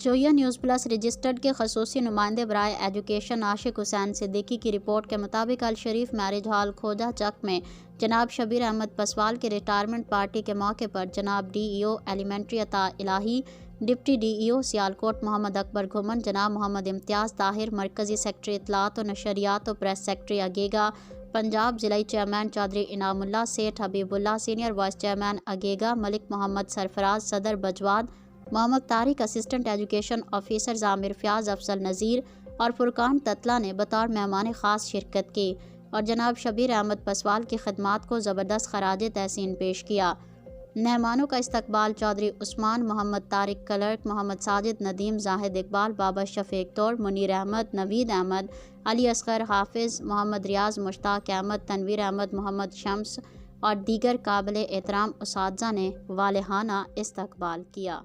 شویہ news plus registered کے خصوصی نمائندے برائے ایجوکیشن عاشق حسین صدیقی کی رپورٹ کے مطابق الشریف میرج ہال کھوجہ چک میں جناب شبیر احمد پسوال کی ریٹائرمنٹ پارٹی کے موقع پر جناب ڈی ای او ایلیمنٹری عطا الہی، ڈپٹی ڈی ای او سیالکوٹ محمد اکبر گھمن، جناب محمد امتیاز طاہر مرکزی سیکرٹری اطلاعات و نشریات و پریس سیکرٹری اگیگا پنجاب، ضلعی chairman Chaudhry Inam Ullah, Seth Habib Ullah, senior vice chairman اگیگا ملک محمد سرفراز، صدر بجواد Muhammad Tariq, assistant education officer Zamir Fayyaz, Afzal Nazir اور فرقان تتلہ نے بطور مہمان خاص شرکت کی اور جناب شبیر احمد پسوال کی خدمات کو زبردست خراج تحسین پیش کیا۔ مہمانوں کا استقبال چودھری عثمان محمد طارق کلرک، محمد ساجد ندیم، زاہد اقبال، بابا شفیق طور، منیر احمد، نوید احمد، علی اصغر حافظ، محمد ریاض، مشتاق احمد، تنویر احمد، محمد شمس اور دیگر قابل احترام اساتذہ نے والہانہ استقبال کیا۔